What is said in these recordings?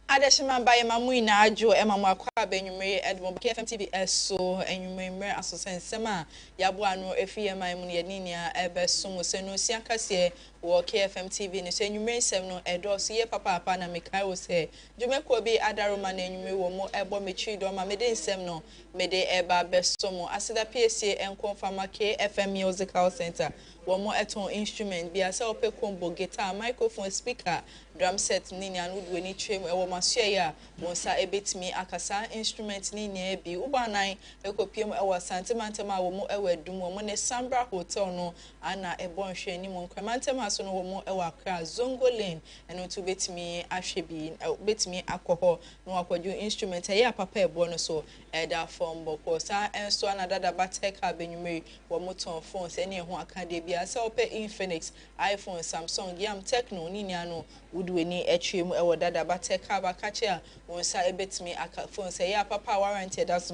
Adeshima by Mamu na ajo Emma Kwa Benumere Edmond KFM TV so enyumere asosen sema yabo anu efie man mu ne ninia ebesom se no siakase wo KFM TV ne so enyumere sem no edoso ye papa na mekai wo se dwumeko bi adaroma na enyumere wo mo ebo mechi do ma mede nsem no mede eba besom aseda PSA enkonfama KFM Musical Center wo mo eton instrument bi asa ope combo guitar microphone speaker drum set ninia no do ni twem e wo masoe ya wonsa ebetimi akasa instrument ninia bi ubanan ekopiem e wo santimantema wo mo e wadum wo mo ne Sambra Hotel no ana ebonhwe ni mo nkremantema so no wo mo e wa Accra Zongo Lane eno to betimi ahwe bi betimi akoho no akwadwo instrument e ya papa ebo no so e da form boko sa enso ana dada bateka benwumeri wo mo ton phones ene ho aka de bia sa ope Infinix iPhone Samsung yam Tecno ninia no udweni etwem e wo dada bateka bakache a wonsa ebetimi aka phones e ya papa warranty that's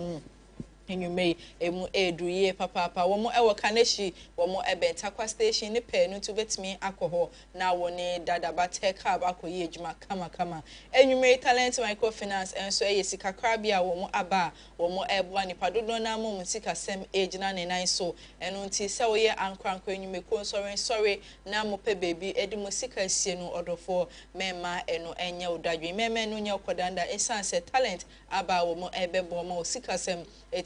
enyume emu eduye papa womo ewo kaneshi womo ebentakwa station ne pe no to betimi akoho na woni dadaba teka akoye ejuma kama enyume talent microfinance enso sika krabia womo aba womo eboa nipa dodo na mum sika sem age na ne nan so eno nti se wo ye ankranko enyume ko sorry na mo pe baby edimo sika sie no odofo mema eno enye odadwe mema no nya okodanda esanse talent aba womo ebebo mo sika sem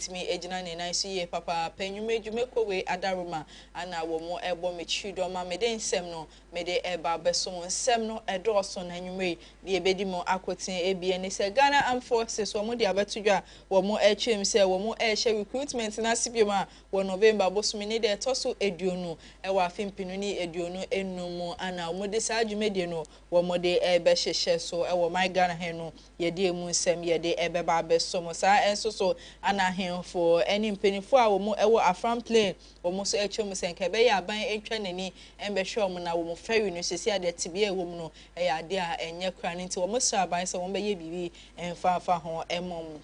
me ejina ne nan so ye papa penyume dwumeko we adaroma ana wo mo ebo mechi do ma mede nsem no mede eba beso nsem no edoso na nwumre de ebedi mo akoten ebie ne se Ghana Armed Forces wo mo de abatudwa wo mo etwem se wo mo ehye recruitment na sibioma wo November bosumi ne de toso eduonu e wa fimpinu ni eduonu enum ana wo de sa dwumede no wo mo de ebe hyehye so e wo my Ghana he no ye de emu nsem ye de ebeba beso mo sa enso so ana for any penny for our mo ewo afram plane almost etwem senke be ya ban etwa nani embe hwe om na wo mo ferry no sesi ade tibia ewo mu no e ya ade a enye kra ne nti wo mo sha ban se wo be ye bibi enfa ho emom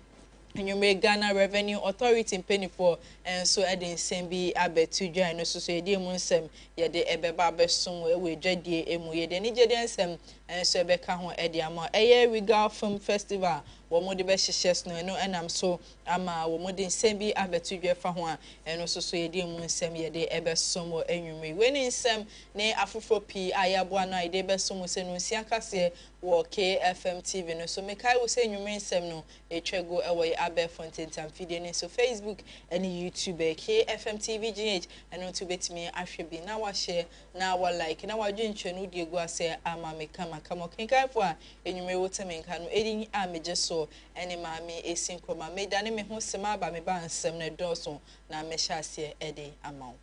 enyume Ghana Revenue Authority penny for and so edin sembi abetudwa no so yede mu nsem yede ebeba besom ewe dwadie emu yede ni jede nsem so ebeka ho ede ama eye Regal Film Festival wo mo de be hyehye no eno enam so ama wo mo de sembi abetudwa fa ho a eno so yede mu nsem yede ebesom enyume weni nsem ne afofo pi ayabo na yede besom se no siakase wo KFM TV no so mekai wo se enyume nsem no etwego ewe abe fonten tamfide ne so Facebook and YouTube KFM TV GH and to bet me ahwe na wa share na wa like na wa dwentwe no de egu ase ama me kama kenkan fo a enyume wo temenka no edin a meje so ene Maame Esi Nkrumah me dane me ho sema ba me ba nsem na doso na me hya ase ede ama wo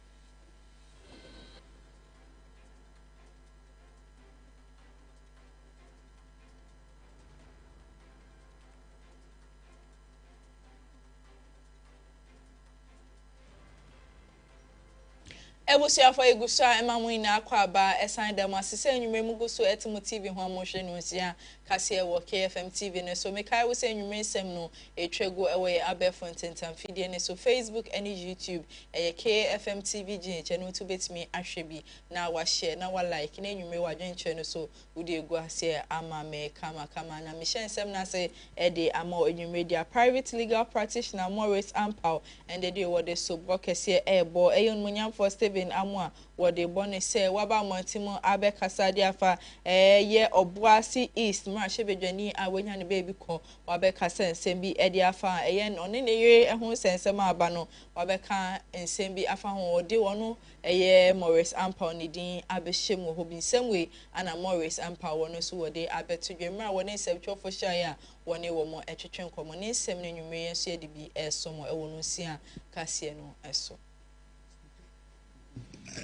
Ebusia for egusa emamu ina akwa ba esan dem asese enyume muguso etimo TV ho amohwe no nsia kase e wo KFM TV ne so mekai wo se enyume nsem no etwego ewe abefonten tamfidie ne so Facebook and YouTube KFM TV GH no to betimi ahwe bi na wa share na wa like na enyume wa dwenche no so udi egu ase ama me kama na me nsem na se ede ama enyume dia private legal practitioner Morris Ampao and they what they so bokese ebo eyon munyam for amwa wode bone se waba montimo abekasa dia fa ye Obuasi East ma shebedwani awanya ne baby ko wabekasa nsem bi ede afa ye no ne ye ehun sensem aba no wabeka nsem bi afa ho ode wono ye Morris Ampao ne din abehye ho bi nsem we ana Morris Ampao wono so wode abetudwemra woni nsem twofo hya woni wo mo etwetwen komo ne nsem ne nwumre ye so ye de bi esomo ewo no nsia kase no eso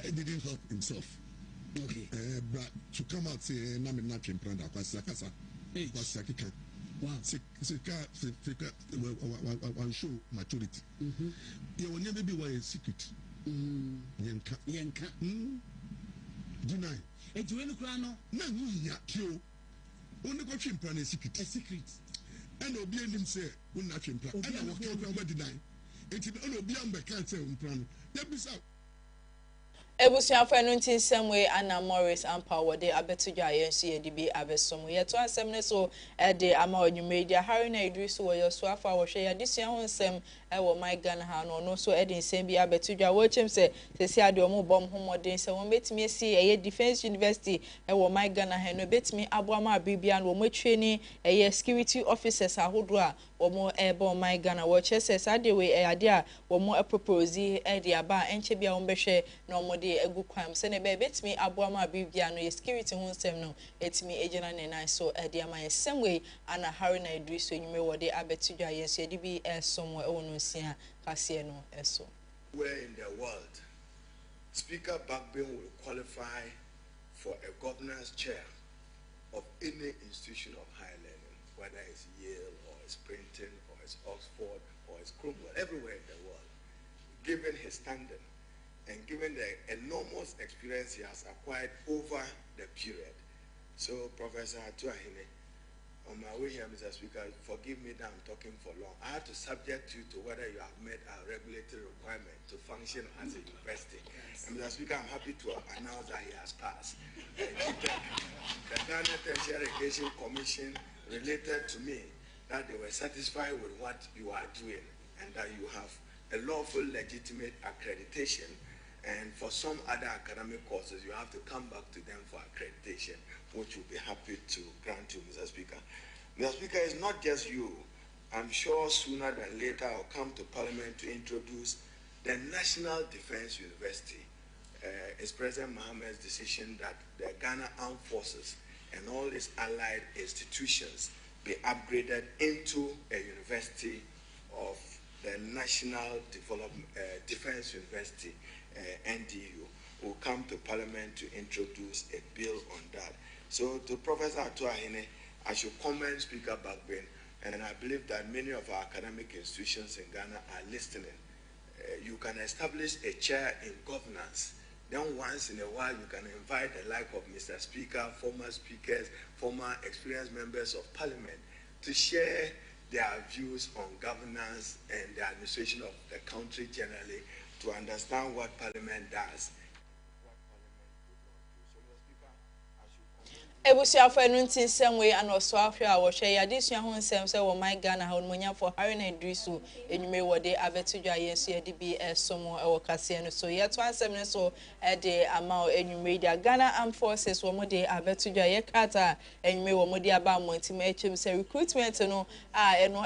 He didn't help himself. Okay. But to come out say, "Na me na chimpranda kwasi akasa." Kwasi akika. Wow. Sika one show maturity. You will never be a secret. Yenka. Deny. E juwe kura no. Na nyi yakio. Oni ko chimpranda secret. A secret. And obi enim say, "Una chimpranda." And wo deny. Enti ono obi am be kan say chimpranda. Ya bisa Ebusuafo no ntin same way Anna Morris empower de abetuja yenso ye de bi abesom ye to asem ne so de ama onwumedia Harry na Idris wo yo so afa wo hwe ye desua ho nsem wo my Ghana ha no so de nsem bi abetuja wo chem se sesi ade omo bom homodin se won betimi esi ye Defense University wo my Ghana ha no betimi aboama abibia no wo matwe ni ye security officers ahodo a wo ebo my Ghana wo che se sade we ade a wo propose de aba enche bia wo behwe no mo egu kwam se ne be betimi aboama bibia no ye security ho nsem no etimi ejina ne nan so de ama ye same way ana Harry na Idris onwume wo de abetudwa ye so de bi esom wo no nsia kase no eso. Where in the world Speaker Bagbin will qualify for a governance chair of any institution of higher learning, whether it's Yale or it's Princeton or it's Oxford or it's Cromwell, everywhere in the world, given his standing and given the enormous experience he has acquired over the period. So, Professor Atuahine, on my way here, Mr. Speaker, forgive me that I'm talking for long. I have to subject you to whether you have met our regulatory requirement to function as a university. And Mr. Speaker, I'm happy to announce that he has passed. The Ghana Tertiary Education Commission related to me that they were satisfied with what you are doing and that you have a lawful, legitimate accreditation. And for some other academic courses, you have to come back to them for accreditation, which we'll be happy to grant you, Mr. Speaker. Mr. Speaker, it's not just you. I'm sure sooner than later I'll come to Parliament to introduce the National Defense University. It's President Mohammed's decision that the Ghana Armed Forces and all its allied institutions be upgraded into a university of the National Defense University, NDU. Will come to Parliament to introduce a bill on that. So to Professor Atuahine, I should commend Speaker Bagbin, and I believe that many of our academic institutions in Ghana are listening. You can establish a chair in governance. Then once in a while, you can invite the like of Mr. Speaker, former speakers, former experienced members of Parliament to share their views on governance and the administration of the country generally, to understand what Parliament does. Ebusuafo no ntin same way and also ahwe a wo hwe ya desua ho nsem se wo my Ghana ha onmonya for Harry na Idris enwume wo de abetudwa yesu ye de bi esom e wo kase no so ye to ansem ne so e de ama enwume dia Ghana Armed Forces wo mo de abetudwa ye kata enwume wo mo de aba monti ma echem se recruitment no eno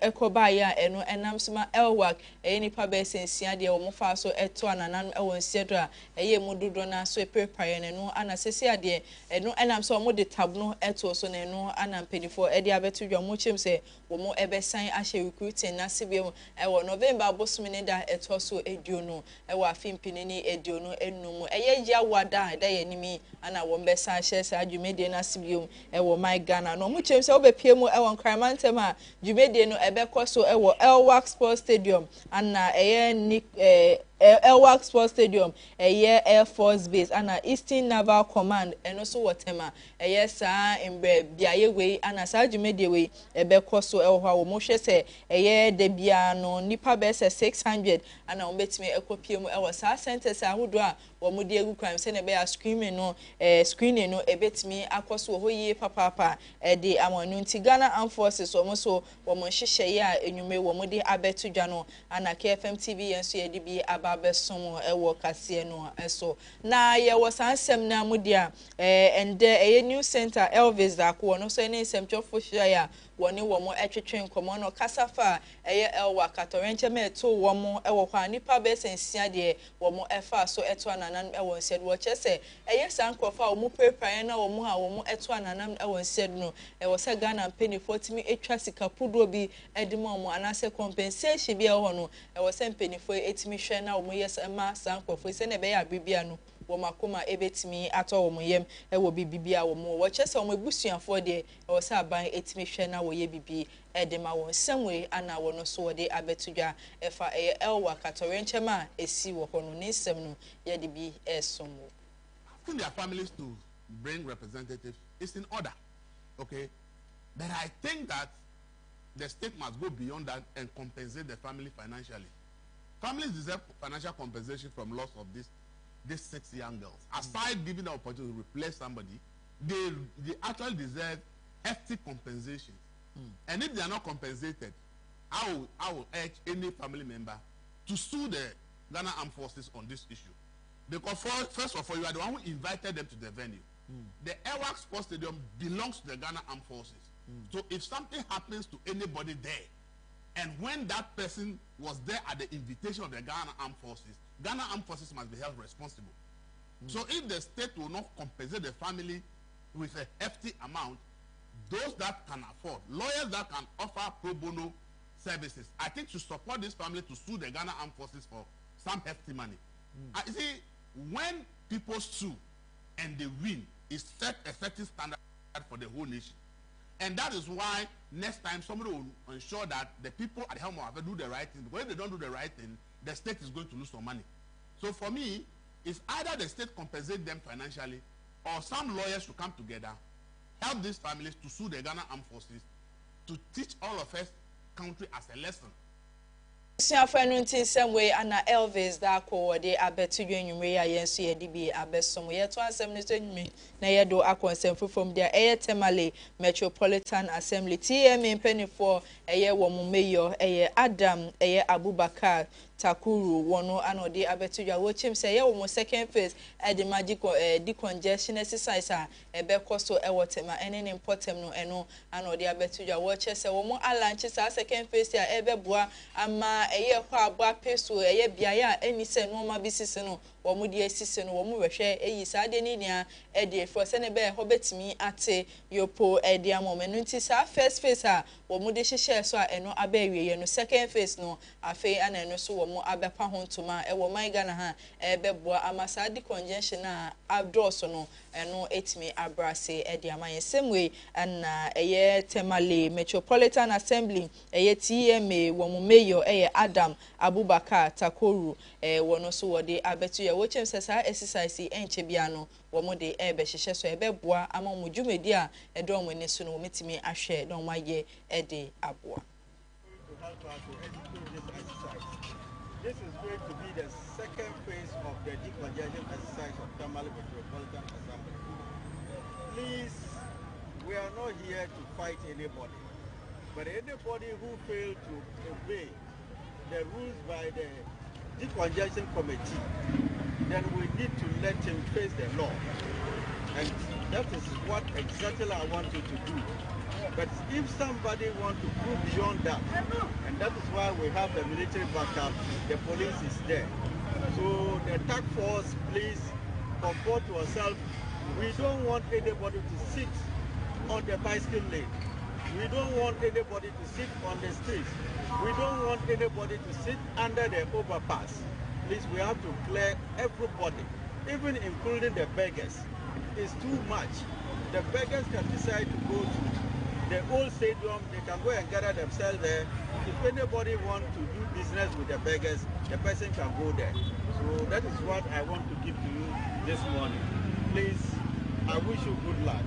ekoba ya eno enam soma elwork nipa be sensia de wo mo fa so eto ananan e won siedo a eye mudodo na so e prepare ne no ana sesi ade no enam so mo de tab no eto so ne no anam penifo e de abetudwa mo chem se wo mo ebesan ahye recruiting na sebiem e wo November bosom ne da eto so edio no e wo afimpini ni edio no enum eye ya wada da ye nimi ana wo mbesa ahye sa adwumede na sebiem e wo my Ghana no mo chem se wo bepie mu e wo nkramantem a dwumede no ebekọ so e wo Elwork Sports Stadium ana eye ni Elwork Sports Stadium Air Force Base and Eastern Naval Command and also whatever yes embre biaye we ana sa dwumede we ebekọ so ehwa wo mo hwe se de bia no nipa be se 600 ana wo betime ekopie mu ewo sa centers ahodo a wo mo de egu crime se ne be ya screening no screening no ebetime akoso ho yi papa de amanu nti Ghana Armed Forces wo mo so wo mo hyehyɛ ya enwume wo mo de abetudwa no ana KFM TV enso ye de bi abesom ewo kase no eso na ye wo sansem na mudia ende new center Elvis Dako no so ne nsɛmtwofo hia ya woni wo mo etwetwe nkomo no kasafa elwa katorenche meto wo mo ewo kwa nipa be sensia de wo mo efa so eto ananan ewo nsed wo chese sankofa wo mo prepare na wo mo ha wo mo eto ananan ewo nsed no ewo se Ghana penny 40 etwa sika pudo bi edimo mo anase compensation bi ewo no ewo se penny fo etimi hwe na wo mo yes ma sankofo se ne be ya bibia no wo makoma ebetimi ato wo yem e wo bibia wo mo wo chese wo ebusuafo de wo sa ban etimi hwe na wo ye bibi e de ma won samwe ana wo no so wo de abetudwa efa elwa katorenchema esi wo ho no ni nsem no ye de bi esomo. Asking their families to bring representatives is in order, okay, but I think that the state must go beyond that and compensate the family financially. Families deserve financial compensation from loss of this these 6 young girls. Aside giving the opportunity to replace somebody, they actually deserve hefty compensation. And if they are not compensated, I will urge any family member to sue the Ghana Armed Forces on this issue. Because first of all, you are the one who invited them to the venue. The Airworks Sports Stadium belongs to the Ghana Armed Forces. So if something happens to anybody there, and when that person was there at the invitation of the Ghana Armed Forces must be held responsible. So if the state will not compensate the family with a hefty amount, those that can afford, lawyers that can offer pro bono services, I think to support this family to sue the Ghana Armed Forces for some hefty money. You see, when people sue and they win, it sets effective standard for the whole nation. And that is why next time somebody will ensure that the people at the helm of do the right thing. Because if they don't do the right thing, the state is going to lose some money. So for me, it's either the state compensate them financially, or some lawyers should come together, help these families to sue the Ghana Armed Forces, to teach all of us country as a lesson. Some way Anna Elvis that call de abetu yenumre ayenso ye dibi abesom ye to asem ne senumi na ye do akonsem from there Temale Metropolitan Assembly TMA penifo eye wo mu mayor eye Adam eye Abubakar Takuru wono anode abetu ya wo chim say ye wo second phase the magic decongestion exercise ebe koso e wotema ene ne importem no eno anode abetu ya wo che say wo mo alanche sa second phase ya ebe boa ama eye kwa abwa peso eye biaya eni se no ma bisisi no wo mu de asisi no wo mu hwehwe eyi sa de ni nia e de fo se ne be ho betimi ate yopo e de amomenu nti sa first phase a wo mu de hyehye so a eno abawiye no second phase no afi ana eno so wo mu abepa ho ntoma e wo man Ghana ha e beboa ama sa de congestion a abdoso no eno etimi abrase e de amaye same way na eye Temale Metropolitan Assembly eye TMA wo mu mayor eye Adam Abubakar Takoru wono so wode abetu ye wo chem sesa exercise enche bia no wo mo de be hyehye so e beboa ama mo dwumedi a e do mo ne so no metimi ahwe don waye e de aboa. This is going to be the second phase of the decongestion exercise of Tamale Metropolitan Assembly. Please, we are not here to fight anybody, but anybody who failed to obey the rules by the decongestion committee, then we need to let him face the law. And that is what exactly I want you to do. But if somebody wants to go beyond that, and that is why we have the military backup, the police is there. So the task force, please comport yourself. We don't want anybody to sit on the bicycle lane. We don't want anybody to sit on the streets. We don't want anybody to sit under the overpass. Please, we have to clear everybody, even including the beggars. It's too much. The beggars can decide to go to the old stadium, they can go and gather themselves there. If anybody wants to do business with the beggars, the person can go there. So that is what I want to give to you this morning. Please, I wish you good luck.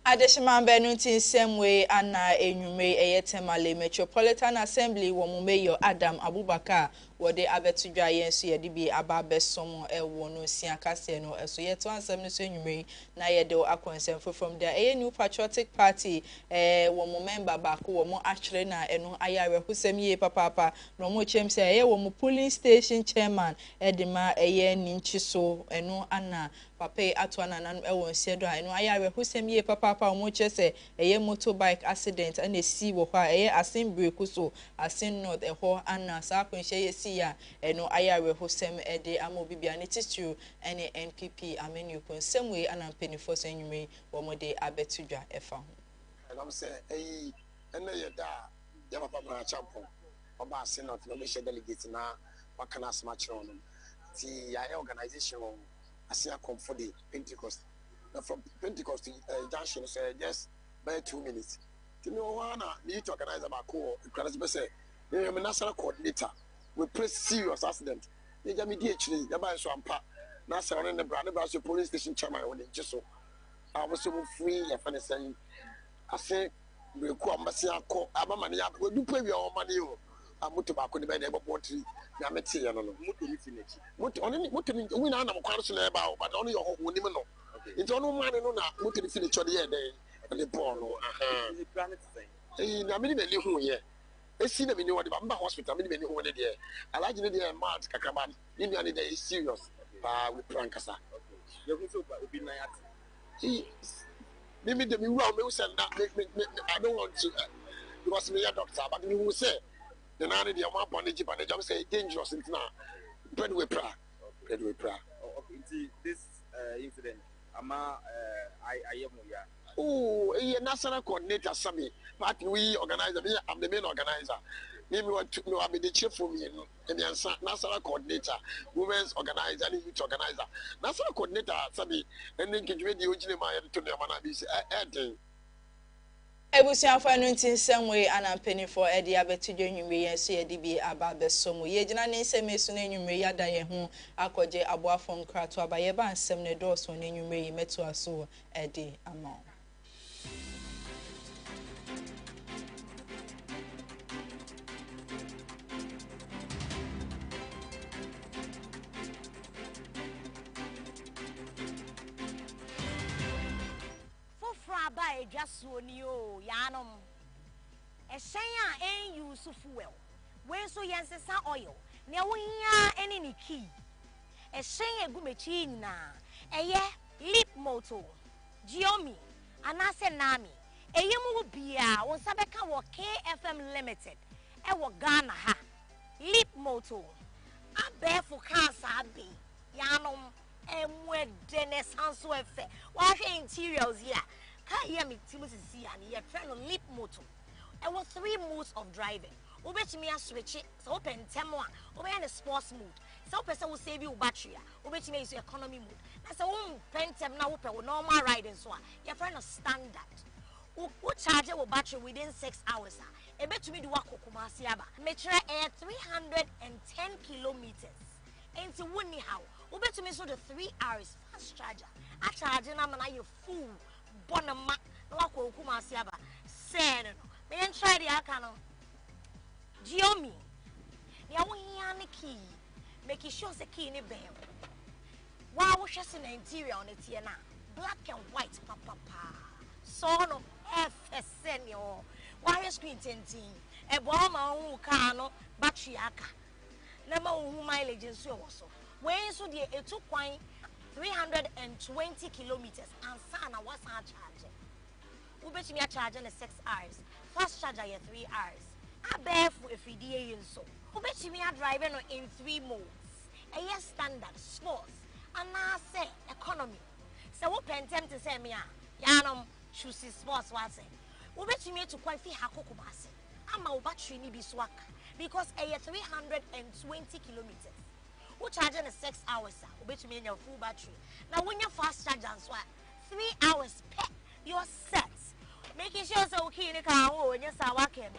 Adeshiman Benunti same way Anna Enyume eye Temale Metropolitan Assembly wo mu mayor Adam Abubakar wode abetudwa yenso ye de bi ababesom ewo no siakase no eso ye to ansem no so enyume na ye de akonsem from there eye New Patriotic Party wo mu member baako wo mu ahwere na eno ayare husem ye papa no mo chem se eye wo mu polling station chairman edema eye ninchi so eno ana papa atwana nanu ewo nsiedo a eno ayare husem ye papa mo chese eye motorbike accident and esi wo hwa eye asin break so asin north eho ana sa kwenhye ye si ya eno ayare hosem ede amobibia ne titu ene NPP amenu konsem we anampeni force enwumi wo mode abetudwa efa ho and say ene ye da ya papa bra champion oba asin north no be delegate na wakana asma chiro no ti ya organization asia come for the Pentecost. From Pentecost junction, say just by 2 minutes. You know, need to organize about call. Say, the national coordinator will press serious accident. They just immediately, the man so ampa. Now, surrounding the brand, the police station chairman when they just so. I was so free. I find saying, I say, we come, I say, I call, I'm money up. We do pay your money. moto ba ko ne be na e bo tree na mete ye no moto ni finichi moto ni we na na kwaro so na e ba o but ono yo ho ni me no nti ono man no na moto ni finichi o de ye den le bo no aha na me ni hu ye esi na me ni wo de ba hospital me ni hu ne de alaji ne de mad kakaba ni ni de is serious pa we plan kasa you go so obi na ya me de me wa me say na I don't want to because me a doctor but me who say the na de am upon the I'm say dangerous into na bedwe pra okay this incident ama I am ya oh a national coordinator Sami but we organizer me I'm the main organizer me want to know I'm the chief for me and the national coordinator women's organizer and youth organizer national coordinator Sami and then give the original my to the man be say ebusiafo anu ntinsem we anampenifo e dia betudwo nwumre yenso ye di bi aba besomu ye gina ne nsem esu na nwumre ya da ye ho akoje aboafo nkrato abaye ba nsem ne doso na nwumre yi metu aso e di ama Ba edwaso ni o yanom ehyen a en use fuel when so yensesa oil ne wo hia ene ni key ehyen egumechi nyina eye lip moto Giomi anase nami eyemu bia won sabeka wo KFM Limited e wo Ghana ha lip moto abefu kansa abi yanom emwede ne sanso efe wa hwe interiors here. Can hear me, Timothy see and your friend on lip moto. There were 3 modes of driving. Obey me a switch it, so open 10 more, obey in a sports mode. So person will save you battery, obey me is economy mode. That's a one pentem now open with normal riding so your friend is standard. Who charge it with battery within 6 hours. A bet to me do work Kumasiaba. Metre air 310 kilometers. Ain't a winning how. Obey to me so the 3 hours fast charger. I charge and I'm you fool. Bonama no akọ Kumasi aba say no me try the aka no Giomi ya wo hia ne key make sure say key ne ben wa wo hwese na interior on it na black and white papa so no FSN yo wa screen tentin e bo ma hu car no battery aka na ma hu mileage nso e wo so when so de etu kwan 320 kilometers and sana was our charge. Ubet me a charge in 6 hours. Fast charger 3 hours. I bear for a FDA so. Ubet me a driving in 3 modes. A year standard, sports, and I say economy. So what pen to say me yanum choose sports was it. Ubet me to quite fee hakokumasi. I'm a battery ni biswak because a year 320 kilometers. Who charging 6 hours, which mean your full battery. Now when you fast charge and swap 3 hours pet your sets. Making sure so okay in the car when you saw walking.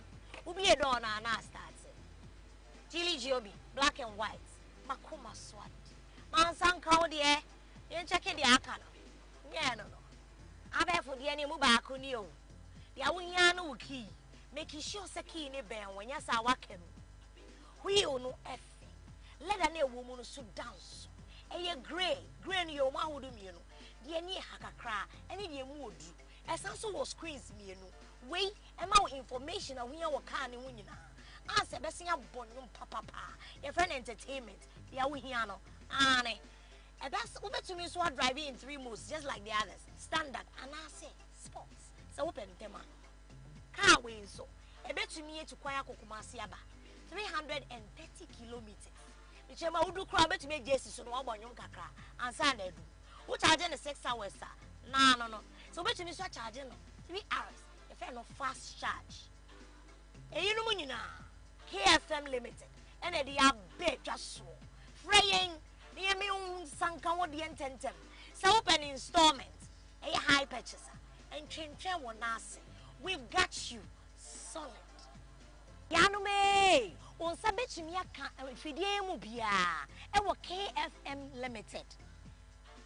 Will be a door and I start. Chili Joby, black and white. Makuma swat. Man san cow the air. You check the akano. Yeah, no. I bet for the animal back on you. The Awiniano key. Making sure so key in the band when you saw walking. We no F. Let a woman so dance. A grey ni your man would do me, the any hakakra, any dear mood. As also was screens me, wait, and more information of your can in Winina. Answer Bessia Bonum Papa, your friend entertainment, the Awiniano, Anne. And that's over to me, so I drive in 3 modes just like the others. Standard, and I say sports. So open them. Car way so. A bet to me to Kwaya Kumasiaba. 330 kilometers. Chema udu kra bet me jesi so no abonyum kakra ansa na adu wo charge na 6 hours no so bet me so charge no 3 hours if I no fast charge eyi no munyina KFM Limited and they are big just so fraying near me sanka wo de ententem so open installment a high purchase and train one nase we've got you solid Yanume on sabetumi aka fidie mu bia e wo KFM Limited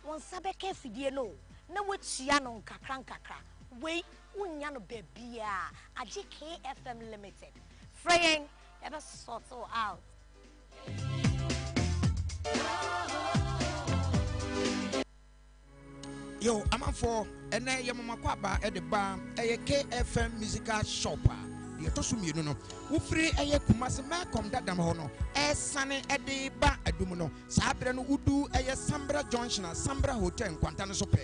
won sabeka fidie no na watua no nkakra we unya no bebia age KFM Limited fraying Ever sort out. Yo, I'm for and I am Makwaba at the bar, a KFM musical shopper. The Tosumi, no, who free a Kumasi Macom that Damono, a sunny at the bar at Dumino, Sabran Udu, a Sambra Junction, Sambra Hotel, Quantana Sope.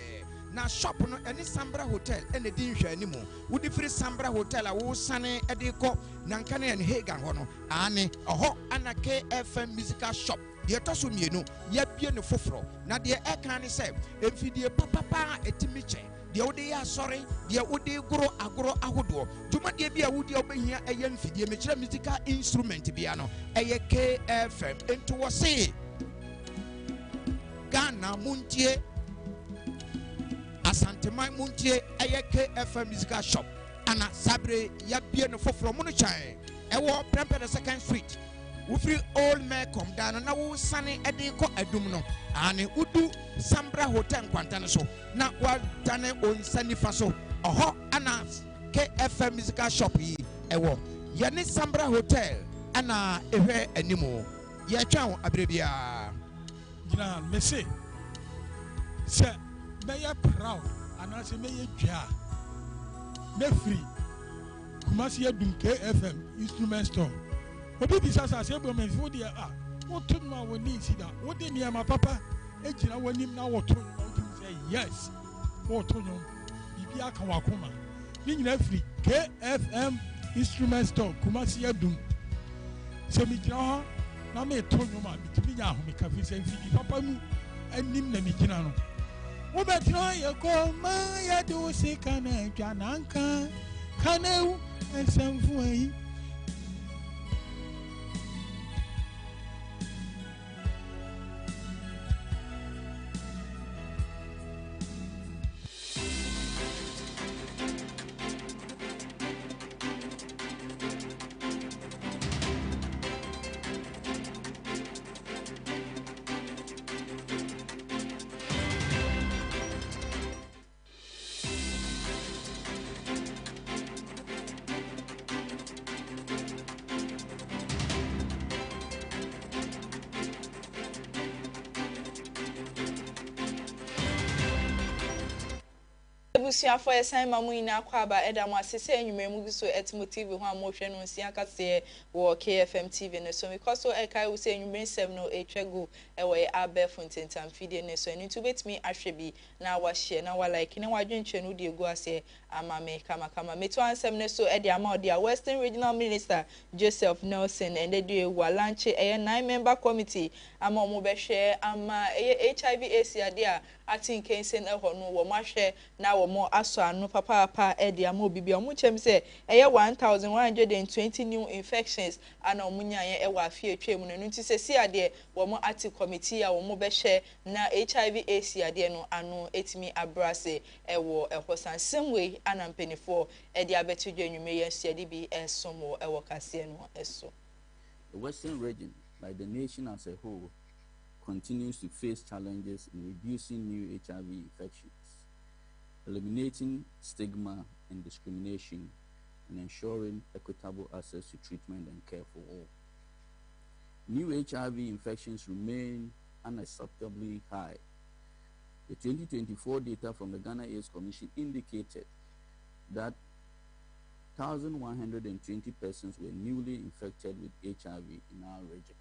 Now shop no any Sambra Hotel and the Dinsha anymore. Would the free Sambra Hotel, a wool sunny at the co, Nankane and Hagan Hono, Annie, a hot and a KFM musical shop. The Tosumi, no, yet be no fofro. Now the air can say, if you papa etimiche. The Odia sorry, the Odi grow agro ahudo. Tuma de be a woody open here a young fiddy musical instrument piano, a KFM into a say Ghana Muntie Asante Mai Muntie, a KFM musical shop, Anna Sabre Yabian for from Monochai, a war Premper the 2nd Street. We free all men come down and now sunny Edinco Edumno and Udu Sambra Hotel Quantana so now what done on Sunny Faso a hot announce KFM musical shop ye a war Yanni Sambra Hotel and a anymore. Ya chow abribia Gran Messi. Sir, may you proud and I say may you jar. Me free. Kumasi Dum KFM instrument store. Obi bisa sa se bomen fo dia ah what to ma woni si da what dey near my papa e gina woni na what to say yes what to no bibi aka wakoma ni nyina free KFM instrument store Kumasi Dum se mi gina ho na me to no ma bitimi nya ho me ka fi se fi papa mu anim na mi gina no wo be tro ye ko ma ya do se kana twa nanka kana ensamfu ayi. Busuafo esan mamu ina kwaba eda mo asese enwumere mu so etimo TV ho amotwe no nsia kase wo KFM TV ne so because so ekai wo se enwumere 7 no etwego e wo abe fontentam fidie ne so eni to betimi ahwe bi na wa share na wa like ne wa dwentwe no de egu ase amame kama meto ansem ne so e de ama ode a Western Regional Minister Joseph Nelson and de wa launch a 9-member committee ama mo be hwe ama HIV AC ade a atin kensen eho no wo mahwe na wo mo aso anu papa e de ama obibi o mo chem se eye 1120 new infections ana omunyaye e wa afie atwam no nti se si ade wo mo ati committee a wo mo be hwe na HIV AC ade no anu etimi abrase e wo ehosan same way ana mpenifo e de abetu dwanwume ye siade bi esomo e wo kase no eso. The Western region, like the nation as a whole, continues to face challenges in reducing new HIV infections, eliminating stigma and discrimination, and ensuring equitable access to treatment and care for all. New HIV infections remain unacceptably high. The 2024 data from the Ghana AIDS Commission indicated that 1,120 persons were newly infected with HIV in our region,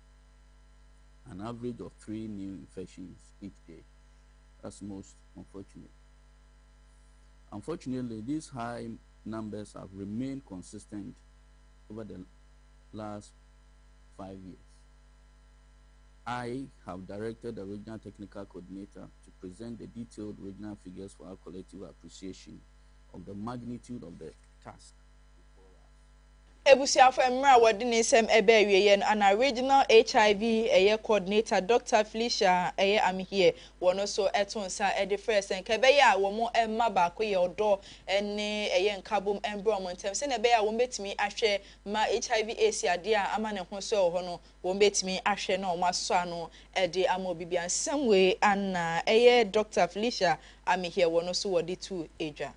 an average of 3 new infections each day. That's most unfortunate. Unfortunately, these high numbers have remained consistent over the last 5 years. I have directed the Regional Technical Coordinator to present the detailed regional figures for our collective appreciation of the magnitude of the task. Ebusiafo emra wodi ni sem ebe awieye no ana regional HIV coordinator Dr. Felicia am here wono so etonsa the first en kebe ya wo mo emma ba ko ye odo ene nkabom embro mo ntem se na be ya wo betimi ahwe ma HIV AC ade a ama ne ho so ho no wo betimi ahwe na o maso ano de ama obibi ansem we ana Dr. Felicia am here wono so wodi to eja.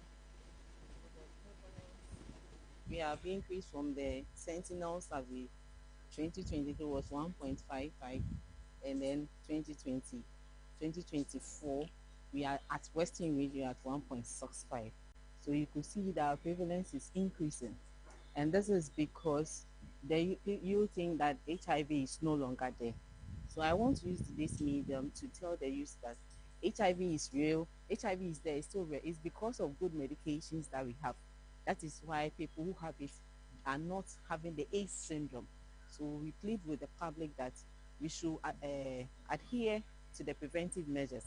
We have increased from the Sentinel survey 2023 was 1.55, and then 2024 we are at Western region at 1.65. So you could see that our prevalence is increasing, and this is because you think that HIV is no longer there. So I want to use this medium to tell the youth that HIV is real, HIV is there, it's still real. It's because of good medications that we have. That is why people who have it are not having the AIDS syndrome. So we plead with the public that we should adhere to the preventive measures.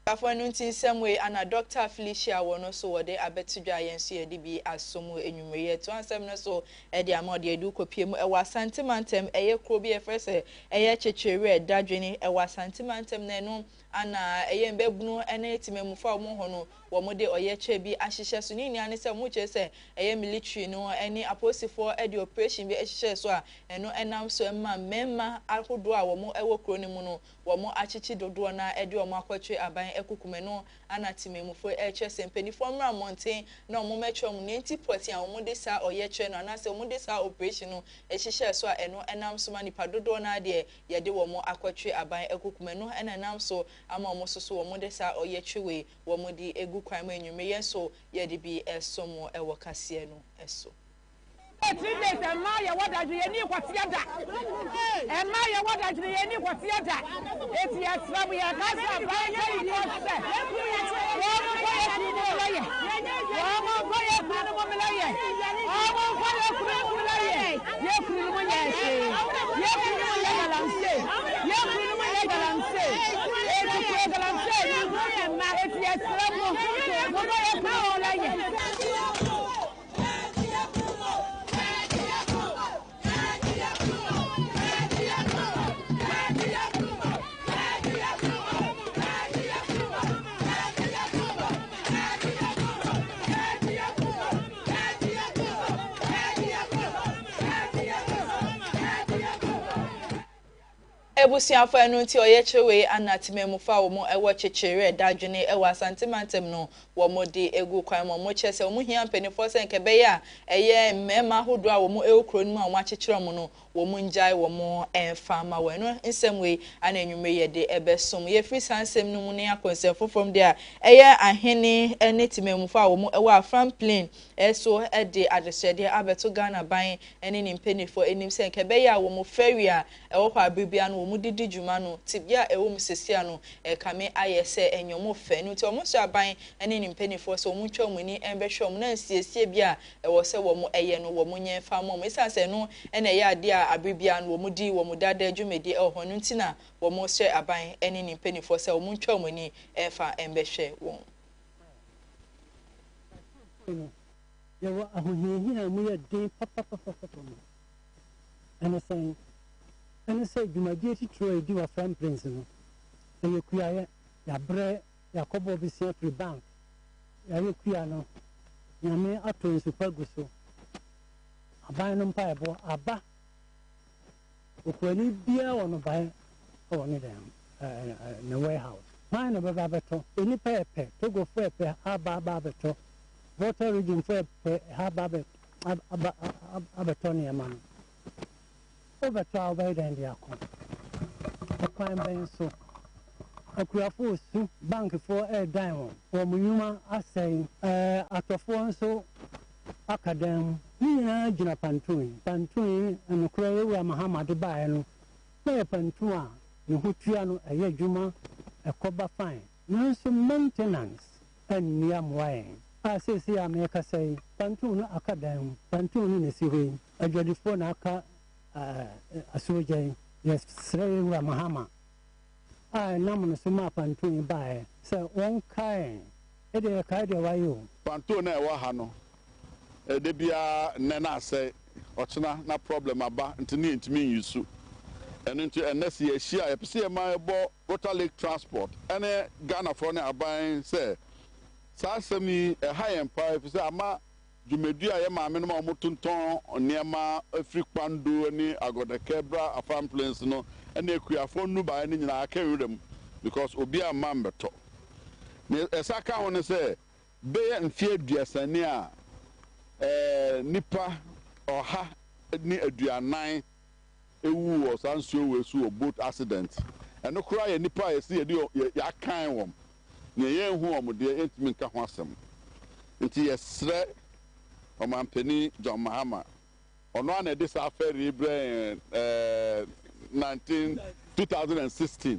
After some way, and a Dr. Felicia won so what they abet dry and see a DB as some enumerate to answer so Eddie Amodi do copium a was santimantem a crobia first a chichere dadrini a was santimantem neno and a yembebno and a timemu mohono womode or yechebi ashisha sunini and some which say a military no any apostle for Eddie operation be a so and no enam so memma alhodua womo ewo cronimuno womo achichi dodo na Eddie or Marquetry aban ekukumeno anatime mufo ehwese mpanifo mra mountain na omo metro mu 90% a omo de sa oyehwe no na se omo de sa operation no ehihye so a eno enam so manipa dodo na de ye de womo akwatwe aban ekukumeno enam so ama omo so womo de sa oyehwe we womo di egu kwan ma enyume ye so ye de bi esomo ewo kase no eso Emma, what I do, any what's the other? Emma, what I do, any what's the other? It's yes, we are not a Ebusiafo enu nti oyechewe anatimemfa wo mo ewo chechere dadwene ewo asantimantem no wo mo de egu kwan mo chese wo mo hia mpenifo se nkebe ya eye mmema hodo a wo mo ewukro nu a wo achechere mo no wo mo njai wo mo enfama wo no nsemwe ananwume ye de ebesom ye free sansem no mu ne akonsem from there eye ahene ene timemfa wo mo ewo afran plane eso e de adesede abeto Ghana ban ene ni mpenifo enim se nkebe ya wo mo ferry a ewo kwa bibia no mudidi djuma no tibia ewo msesia no kame ayese enyomo fe no ti omo so aban ene ni mpenifo so omo twa omuni enbehwe omo na nsiesie bia ewo se wo mo eye no wo mo nya fa mo esase no ene ya ade a abibia no wo mo di wo mo dada djumedi ho no ntina wo mo hye aban ene ni mpenifo se wo mo twa omuni enfa enbehwe won yawa ahuhihina mu ya den papa and saying and say jumaje ti tro di wa from prince no e kuya ya bre ya kobo bi se free bank ya kuya no nyame ato nsupagu so aban no mpa ebo aba okwani bia wono ban o ne dem na warehouse man no baba beto eni pepe to go for pepe aba beto water region for pepe abeto ne man over 12 and the account. A crime bank so a crafo su bank for a diamond or Muyuma are saying at a phone so academ Nina Jina Pantui and the Cray Mahama de Bayano Pay Pantua no Hutriano a Yajuma a coba fine no some maintenance and Niam wine. I say America say Pantun academ Pantun in the city a jolly aka asuje yes srei wa mahama namu suma pantun bae so won kai e de kai de wayo pantun na ewa ha no e de bia ne na say ochina na problem aba ntini ntimi yusu eno nti enesi ye hia e pese ma ebo water lake transport ene Ghana for ne aban say sa sami e ha empire pese ama Jumedia ya maame no ma motonton niema afri kwando ni agodakebra afam plains no ene ekuafo nu ba ni nyina aka werem because obi a mambeto ne esaka ho ne se be mfie aduasane a nipa oha ni aduanan ewu or sansuo we so boat accident and no cry nipa yesi ya kan wom na ye hu om de entimi nka ho asem nti yesre omampani John Mahama ono ana de sa affair ibre 2016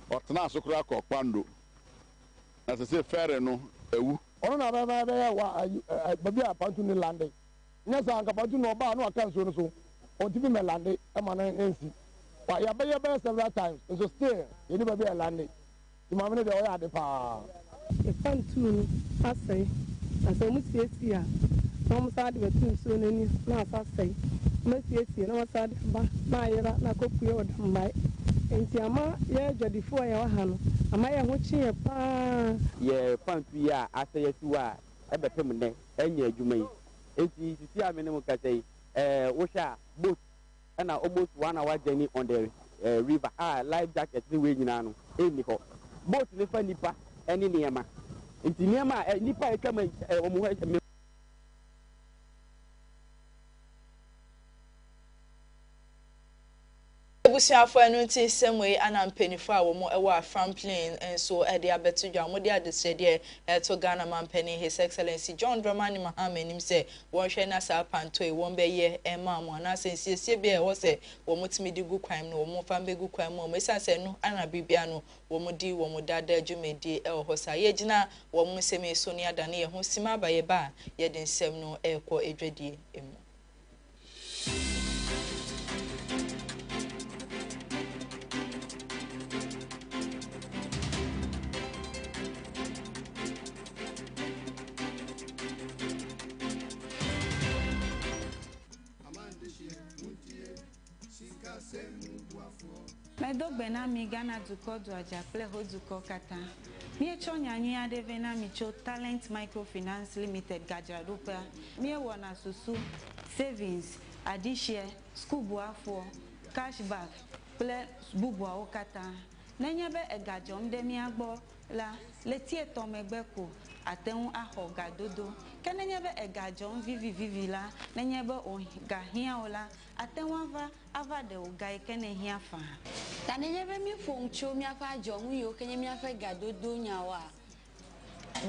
otna asokra ko kwando na se fere no ewu ono na ba ya wa babi apantu ni lande nya sa anka pantu no ba no aka nso no so on tibi me lande e ma na ensi wa ya be several times so still ye ni babi lande ti ma me de o ya de pa e pantu asai asa mu siesi a na mo sa de betu so na ni na asa sai mo siesi na mo sa de ba na yera na kokuye o de mbai enti ama ye jodifo ya wa ha no ama ye ho chi ye pa ye pantu ya asa ye siwa e betem ne enya adwuma yi enti sisi a me ne mo ka sai wo sha boat na almost 1 hour journey on the river life jacket ni we nyina no eni ho boat ni fa nipa eni niema enti niema nipa e kama omo busuafo anu ti semwe ana mpanifo a wo mo ewa Franklin enso e de abeto dwa mo de adesede to Ghana mampani His Excellency John Dramani Mahama nim se won hwe na sa panto e won be ye ema mo na sensiesie be e wo se wo mutimi di gu kwan no wo mo fa be gu kwan mo mesanse no ana bibia no wo mo di wo mo dada dwumedi e ho sa ye gina wo mo seme so ne ada ne ye ho sima ba ye ba ye de nsem no e ko edwadie emu Medo benami Ghana duko do ajaple ho duko kata. Mie chonyanyi adevena micho Talent Microfinance Limited gajarupa. Mie wana susu savings, adishare, school buafo, cashback, ple bubwa okata. Nenyebe egajom demi agbo la letie tomegbeko ateun ahoga dodo. Kenenyebe egajom vivi la nenyebe ohigahia ola ateun ava de ogai kene hia fa. Tanenyebe mi foncho mi afa jom yo kenye mi afa gadodo nyawa.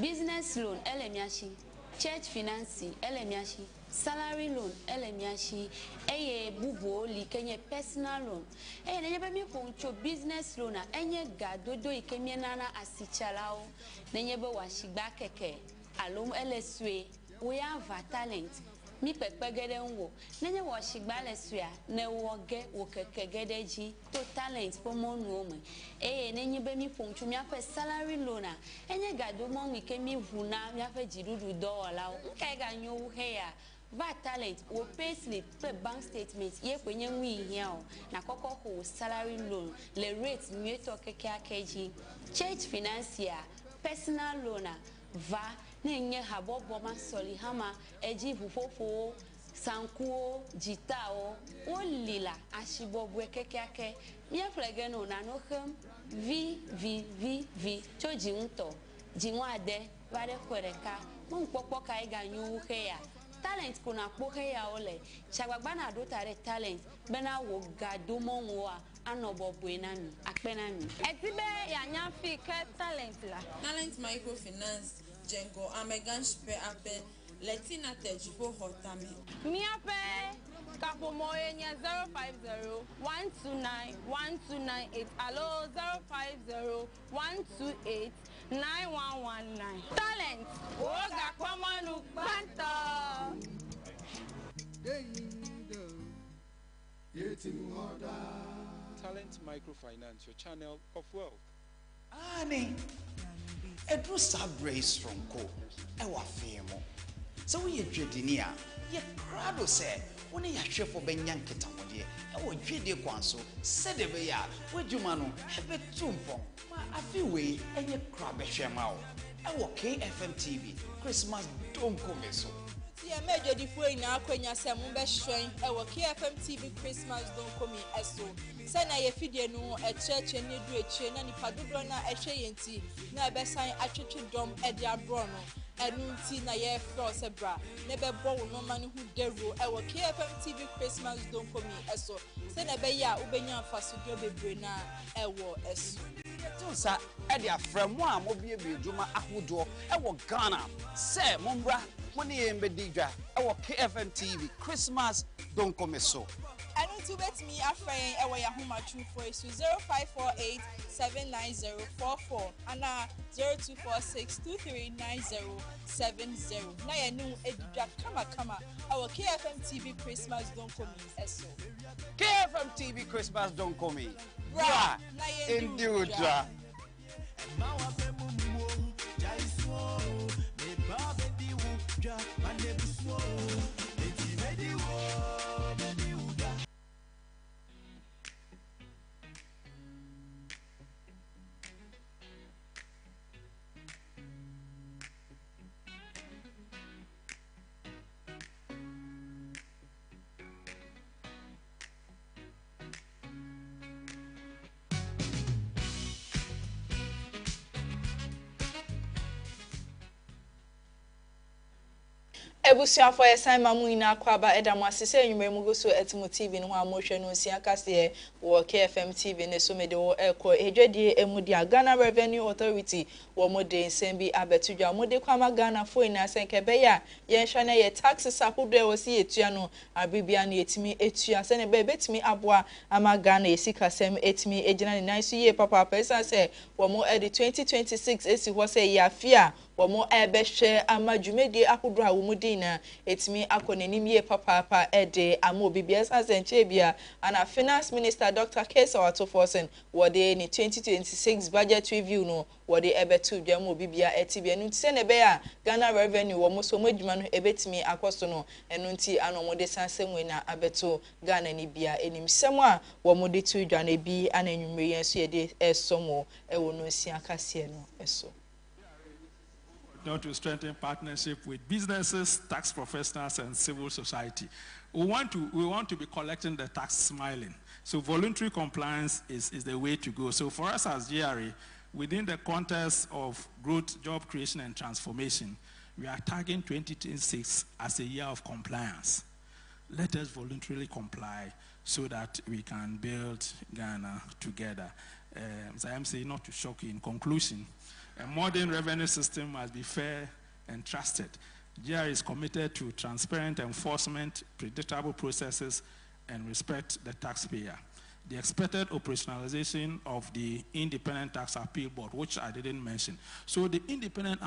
Business loan elemiashi, church finance elemiashi, salary loan elemiashi, eye bubo li kenye personal loan. Nenyebe mi foncho business loan enye gadodo ikemie nana asichalao. Nenyebe washigba keke alom eleswe we have talent. Mi pekpegede nwo nenye washigba lesua ne woge wokekegede ji to talent pomo nuome nenye be mi ponchu mi afa salary loan enye gado mo mi ke mi vuna mi afa jirudu dola nke ga nyo he ya va talent wo payslip pe bank statement ye kwenye nwi hia o na koko ho salary loan le rate mi to keke akeji church financier personal loan va nenye habobo masoli hama eji fufofo sankuo jitao olila ashibobwe kekeake mia flegeno na nohem v choji nto jinwade vale kwereka mpopo kai ganyu heya talent kuna po heya ole chagbagba na do tare talent bena wo gado monwa anobobwe nami akpenami etibe ya nyafi ke talent la Talent Microfinance Jengo Ameganshpe ape Letina Tejifo Hotame. Miape Kapomoye 050-129-1298. Hello 050-128-9119. Talent Woga Kwamanu Banta. Talent Microfinance, your channel of wealth. Ani Edru Sabre Stronko, Ewa Femo. So we are Jedinia, ye crowd say, when you share for Benyan Ketamodi, Ewa Jedi Quanso, said the Beya, where Jumano, have a tumpo, a few way, and ye crab a shamao. Ewa KFM TV, Christmas don't come so. Yeah, major the way now Quenya Samumba Shrine, our KFM TV Christmas don't come in as so. Sana ye fidye no a church and you do a chain and if I do not a shay na besign a church dom edia brono. Enunti na ye fro sebra ne be bo wo no mani hu dero e wo KFM TV Christmas don't come eso se na be ya ubenya afasudio bebre na e wo eso Tunsa e dia frem a mo bie dwuma ahodo e wo Ghana se mombra mo ne embedi dwa e wo KFM TV Christmas don't come so. Enunti bet me afrain e wo ya homa true for so 0548 79044 ana 0246239070 na ye nu edudwa kama our KFM TV Christmas don't come eso KFM TV Christmas don't come bra na ye ndudwa Ebusuafo yesan mamu ina akwaba edamu asise enwumere mugo so etimo TV no ho amohwe no nsia kase wo KFM TV ne so mede wo eko edwedie emudi Ghana Revenue Authority wo mode nsembi abetudwa mode kwama Ghana fo ina senkebe ya yenhwa na ye taxes akodo e wosi etua no abibia na etimi etua se ne be betimi aboa ama Ghana esikasem etimi ejina ne nan so ye papa pesa se wo mo edi 2026 esi ho se ya fia womo ebehwe ama dwumedie akodo a womudi na etimi akonenim ye papa ede ama obibia sanche bia ana finance minister Dr. Kesa Watoforsen wode ni 2026 budget review no wode ebetu dwam obibia etibia no tse ne be a Ghana Revenue womo so modwuma no ebetimi akoso no eno nti anomode sansemwe na abeto Ghana ni bia enimsem a womode tu dwa na bi ananwumre yenso yede esomo ewo no nsia kase no eso to strengthen partnership with businesses, tax professionals, and civil society. We want to be collecting the tax smiling. So voluntary compliance is the way to go. So for us as GRA, within the context of growth, job creation, and transformation, we are targeting 2026 as a year of compliance. Let us voluntarily comply so that we can build Ghana together. As I am saying, not to shock you, in conclusion, a modern revenue system must be fair and trusted. GRA is committed to transparent enforcement, predictable processes, and respect the taxpayer. The expected operationalization of the Independent Tax Appeal Board, which I didn't mention. So the Independent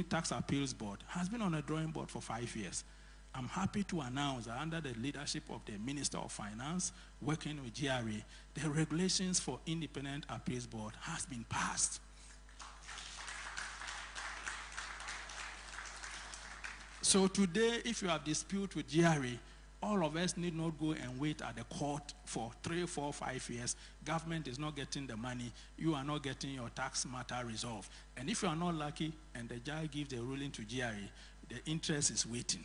Tax Appeals Board has been on a drawing board for 5 years. I'm happy to announce that under the leadership of the Minister of Finance, working with GRA, the regulations for Independent Appeals Board has been passed. So today, if you have dispute with GRA, all of us need not go and wait at the court for 3, 4, 5 years. Government is not getting the money. You are not getting your tax matter resolved. And if you are not lucky and the judge gives the ruling to GRA, the interest is waiting.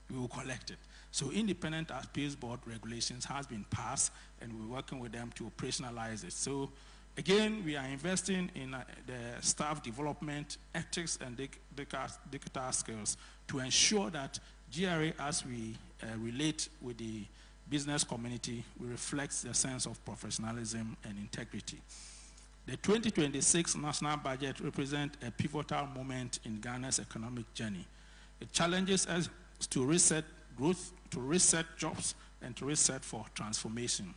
We will collect it. So Independent Appeals Board regulations has been passed, and we're working with them to operationalize it. So again, we are investing in the staff development, ethics, and digital skills to ensure that GRA, as we relate with the business community, will reflect the sense of professionalism and integrity. The 2026 national budget represents a pivotal moment in Ghana's economic journey. It challenges us to reset growth, to reset jobs, and to reset for transformation.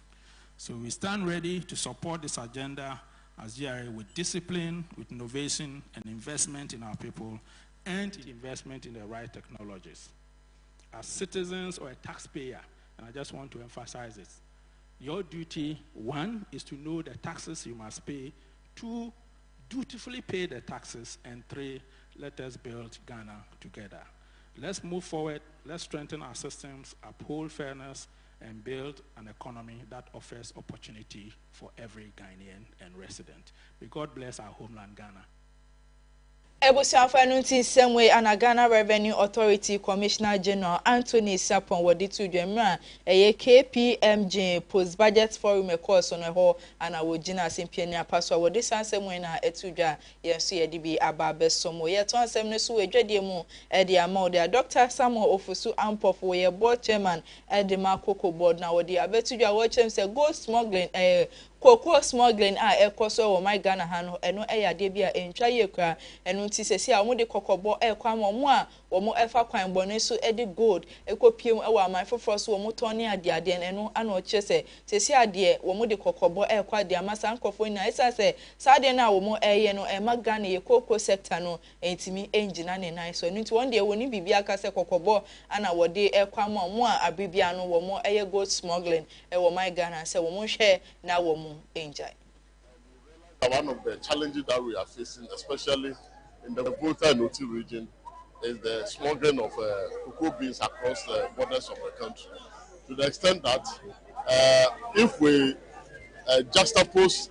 So we stand ready to support this agenda as GRA with discipline, with innovation, and investment in our people, and investment in the right technologies. As citizens or a taxpayer, and I just want to emphasize this, your duty, 1, is to know the taxes you must pay, 2, dutifully pay the taxes, and 3, let us build Ghana together. Let's move forward, let's strengthen our systems, uphold fairness, and build an economy that offers opportunity for every Ghanaian and resident. May God bless our homeland, Ghana. Ebusiafo no nti same way and Ghana Revenue Authority Commissioner General Anthony Sapon wodi to dwemra KPMG post budget forum course on ho and awogina simpiania paswa wodi sansem we na etudwa yenso ye di aba besomo ye ton asem ne so edwade mu e de ama de Dr. Samuel Ofusu Ampof we board chairman e de makoko board na wodi abetudwa wo chem se go smuggling cocoa smuggling ekoso wo my Ghana ha no eno eyade bia entwa ye kra eno nti sesi a wo de kokobo ekwa mo a wo mo efa kwan bone so edi gold ekopiem e wa my foforo so wo mo toni ade eno ana o chese sesi ade wo mo de kokobo ekwa de amasa nkofo na isa se sade na wo mo eye no e ma Ghana ye cocoa sector no entimi engina ne nan so eno nti won de wo ni bibia ka se kokobo ana wo de ekwa mo a abibia no wo mo eye gold smuggling e wo my Ghana se wo mo hwe na wo mo enjoy. One of the challenges that we are facing, especially in the Volta and Oti region, is the smuggling of cocoa beans across the borders of the country. To the extent that if we juxtapose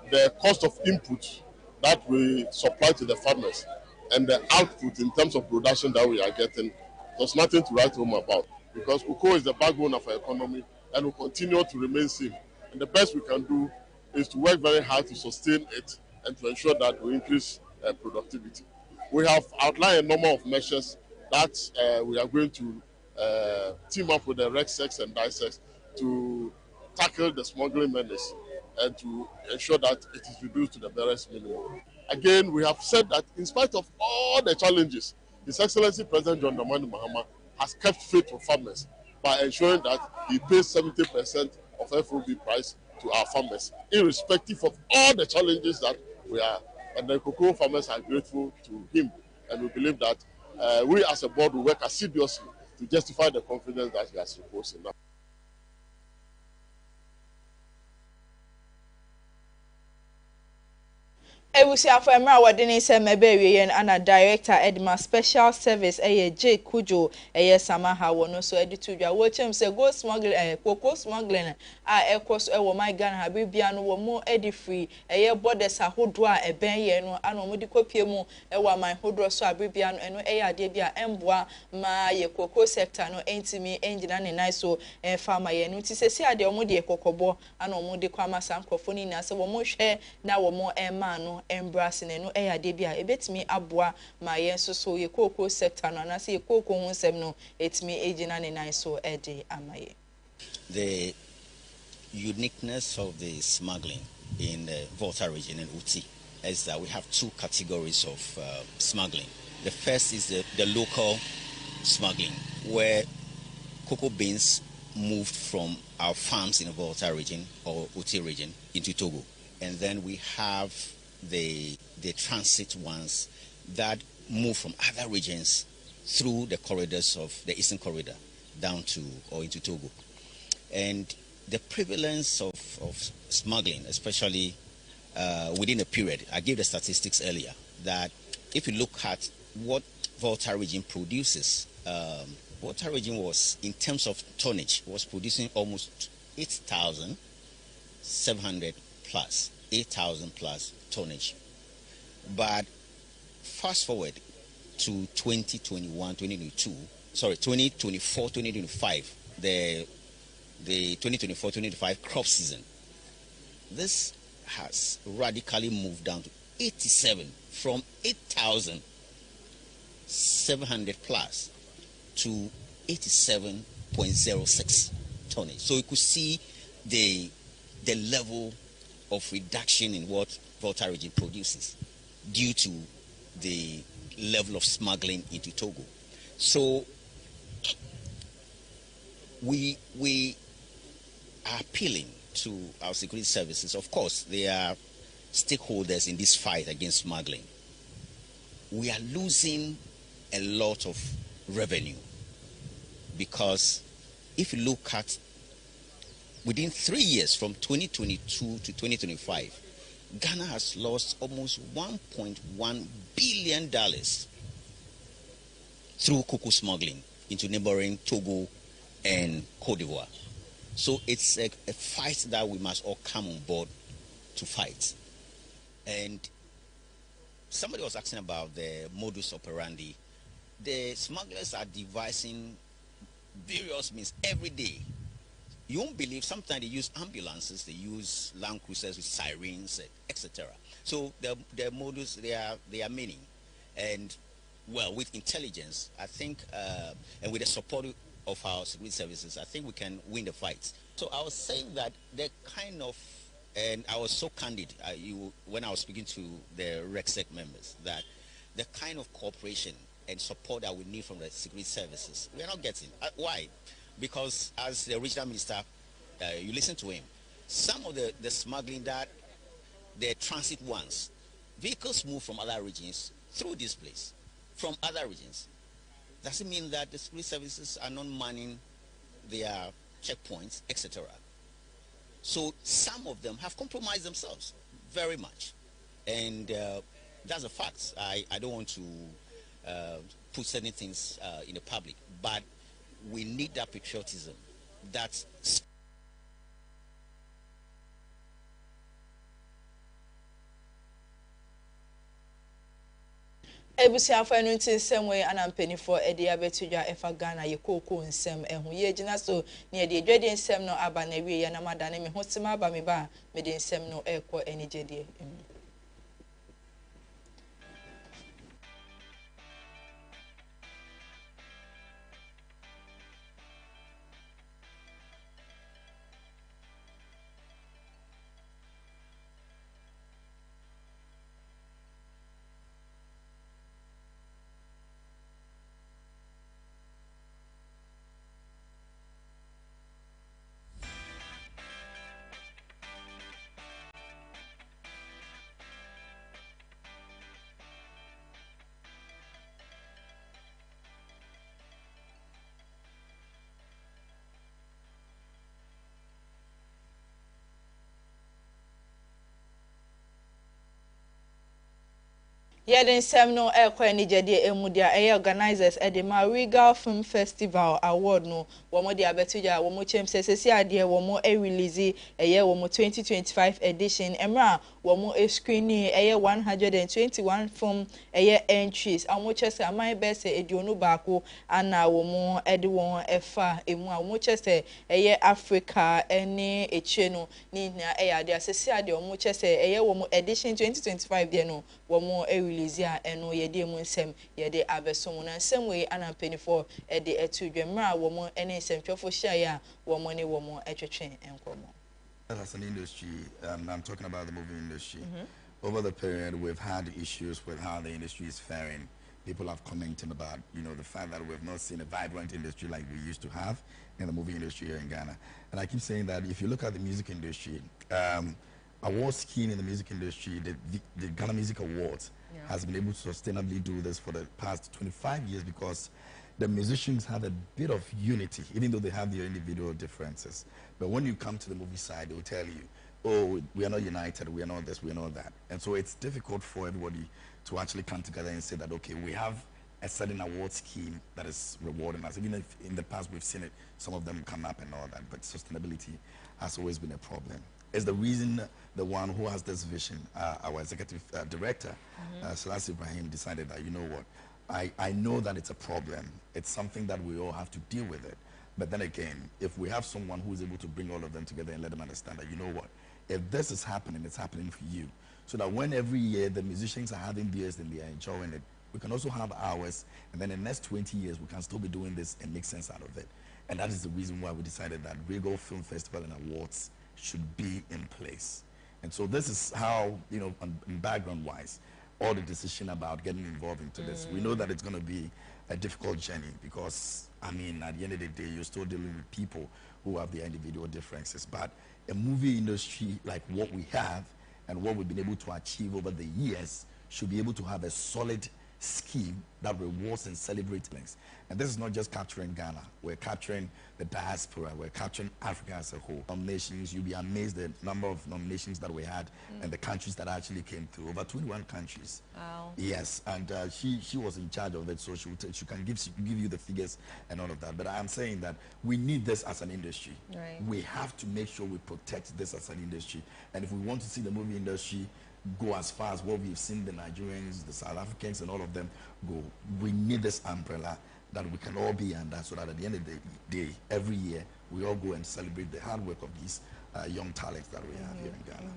the cost of input that we supply to the farmers and the output in terms of production that we are getting, there's nothing to write home about, because cocoa is the backbone of our economy and will continue to remain same. And the best we can do is to work very hard to sustain it and to ensure that we increase productivity. We have outlined a number of measures that we are going to team up with the RECSEX and DISEX to tackle the smuggling menace and to ensure that it is reduced to the barest minimum. Again, we have said that in spite of all the challenges, His Excellency President John Dramani Mahama has kept faith with farmers by ensuring that he pays 70% of FOB price to our farmers, irrespective of all the challenges that we are. And the cocoa farmers are grateful to him, and we believe that we as a board will work assiduously to justify the confidence that he has reposed in us. Ebusiafo emra wadini se mebewe yen ana director Edma special service J Kujo Samaha wono so editudwa wo chem se go smuggling cocoa smuggling ekos wo my Ghana ha bibia no wo mo edi free borders ahodo a eben ye no ana mo di kopie mu wo my hodo so abibia no eno ade bia emboa ma ye cocoa sector no entimi engina ne nice so farmer ye no ti sesi ade wo mo de kokobo ana wo de kwama sankofo ni na se wo mo hwe na wo mo ema no embrace no ade bia ebetimi aboa ma yenso so ye cocoa sector no na se ye cocoa hu nsem no etimi egina ne nan so ede amaye. The uniqueness of the smuggling in the Volta region and Uti is that we have two categories of smuggling. The first is the local smuggling, where cocoa beans moved from our farms in the Volta region or Uti region into Togo. And then we have the transit ones that move from other regions through the corridors of the Eastern Corridor down to or into Togo. And the prevalence of smuggling, especially within a period, I gave the statistics earlier, that if you look at what Volta region produces, Volta region was, in terms of tonnage, was producing almost 8,700 plus, 8,000 plus tonnage. But fast forward to 2021, 2022, sorry, 2024, 2025, the 2024-2025 crop season, this has radically moved down to 87, from 8,700 plus to 87.06 tonnage. So you could see the level of reduction in what Volta region produces due to the level of smuggling into Togo. So we are appealing to our security services. Of course, they are stakeholders in this fight against smuggling. We are losing a lot of revenue because if you look at within 3 years, from 2022 to 2025, Ghana has lost almost $1.1 billion through cocoa smuggling into neighboring Togo and Cote d'Ivoire. So it's a fight that we must all come on board to fight. And somebody was asking about the modus operandi. The smugglers are devising various means every day. You won't believe, sometimes they use ambulances, they use land cruisers with sirens, etc. So the modus, they are many. And well, with intelligence, I think, and with the support of our security services, I think we can win the fight. So I was saying that the kind of, and I was so candid when I was speaking to the RECSEC members, that the kind of cooperation and support that we need from the security services, we are not getting. Why? Because as the regional minister, you listen to him, some of the smuggling that the transit ones, vehicles move from other regions through this place, from other regions. Does it mean that the security services are not manning their checkpoints, etc.? So some of them have compromised themselves very much. And that's a fact. I don't want to put certain things in the public, but we need that patriotism, that ebusiafo enu nti nsɛm wei ana mpanifo ede abetudwa efa Ghana ye koko nsɛm ehu ye gyina so ne ede dwede nsɛm no aba na wie ya na madane me hotima aba me ba me de nsɛm no ekɔ enigede emu. Yeden nsɛm no ekɔ enigede emu dia organizers edema Regal Film Festival Award no womo de abetudwa womo chem sesesi ade womo release womo 2025 edition emra womo screening 121 film entries awo chese amai bese edionu baako ana womo ede won efa emu a womo chese Africa ene eche no ni na ade asesi ade womo chese womo edition 2025 de no womo release a eno yede mu nsem yede abesom na nsem we anampenifo ede etudwemra womo ene nsemtwofo hia womo ne womo etwetwe enkomo. As an industry, I'm talking about the movie industry. Over the period, we've had issues with how the industry is faring. People have commented about, the fact that we've not seen a vibrant industry like we used to have in the movie industry here in Ghana. And I keep saying that if you look at the music industry, award scheme in the music industry, the Ghana Music Awards has been able to sustainably do this for the past 25 years because the musicians have a bit of unity, even though they have their individual differences. But when you come to the movie side, they will tell you, oh, we are not united, we are not this, we are not that. And so it's difficult for everybody to actually come together and say that, okay, we have a certain award scheme that is rewarding us. Even if in the past we've seen it, some of them come up and all that, but sustainability has always been a problem. It's the reason the one who has this vision, our executive director, Selassie Ibrahim, decided that, you know what, I know that it's a problem. It's something that we all have to deal with it. But then again, if we have someone who is able to bring all of them together and let them understand that, you know what, if this is happening, it's happening for you. So that when every year the musicians are having theirs and they are enjoying it, we can also have ours. And then in the next 20 years, we can still be doing this and make sense out of it. And that is the reason why we decided that Regal Film Festival and Awards should be in place. And so this is how, background-wise, all the decision about getting involved into this. We know that it's going to be a difficult journey because, at the end of the day, you're still dealing with people who have their individual differences. But a movie industry like what we have and what we've been able to achieve over the years should be able to have a solid scheme that rewards and celebrates things. And this is not just capturing Ghana. We're capturing the diaspora. We're capturing Africa as a whole. Nominations, you'll be amazed the number of nominations that we had and the countries that actually came through. Over 21 countries. Wow. Yes, and she was in charge of it, so she can give you the figures and all of that. But I'm saying that we need this as an industry. Right. We have to make sure we protect this as an industry. And if we want to see the movie industry go as far as what we've seen the Nigerians, the South Africans, and all of them go. We need this umbrella that we can all be under, so that at the end of the day, every year, we all go and celebrate the hard work of these young talents that we have here in Ghana.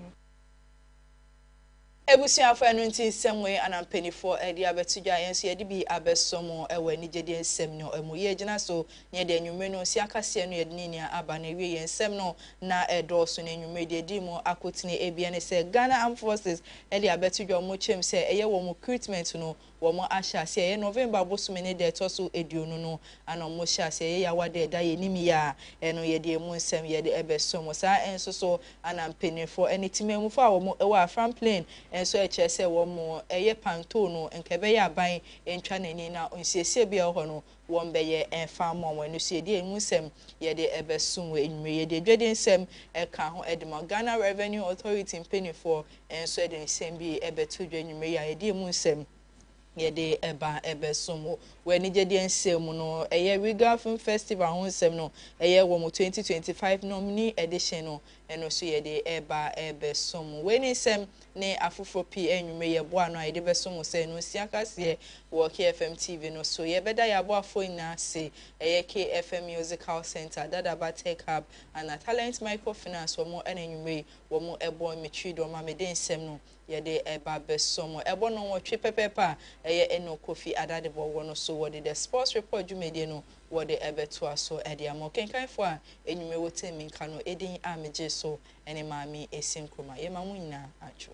Ebusiafo enu nti semwe anampenifo edi abetudwa yenso yedi bi abesomo ewe ni jedi ensem no emuye gina so nye de enwumre no si akase no yedi ni aba na wie yensem no na edoso na enwumre de di mo akotini ebia ne se Ghana Armed Forces edi abetudwa mo chem se eye wo mo recruitment no wo mo ahya se eye November bosume ne de toso eduonu no ana mo hya se eye yawade da ye nimi ya eno yedi emu nsem yedi ebesomo sa enso so anampenifo enitimemufo a wo mo ewa farm plane so eche se wo mo eye panto no nkebe ya ban entwa nani na onsiesie bia ho no wo mbeye enfa mo wonu so edi enwusem ye de ebesum we enwure ye de dwede nsem eka ho edema Ghana Revenue Authority mpenifo enso ede nsem bi ebeto dwenwure ya ye de enwusem yede eba ebesum we ni jedi ensem no eye Regal Film Festival ho nsem no eye wo mo 2025 nominee edition no eno so yede eba ebesum we ni nsem ne afufo pi enwume ye bo ano ayede besum se no siakase wo KFM TV no so ye beda ya bo afo ina se eye KFM Musical Center Dadaba Tech Hub and Talent Microfinance wo mo enwume wo mo ebo metri do ma mede nsem no yede eba besum ebo no wo twe pepepa eye eno Kofi Adadebo wo no so wo the sports report jumedie no wo de ebeto aso ede amo kenkanfo a enwume wo temi nka no edin ameje so ene Maame Esi Nkrumah ye ma mu nyina acho.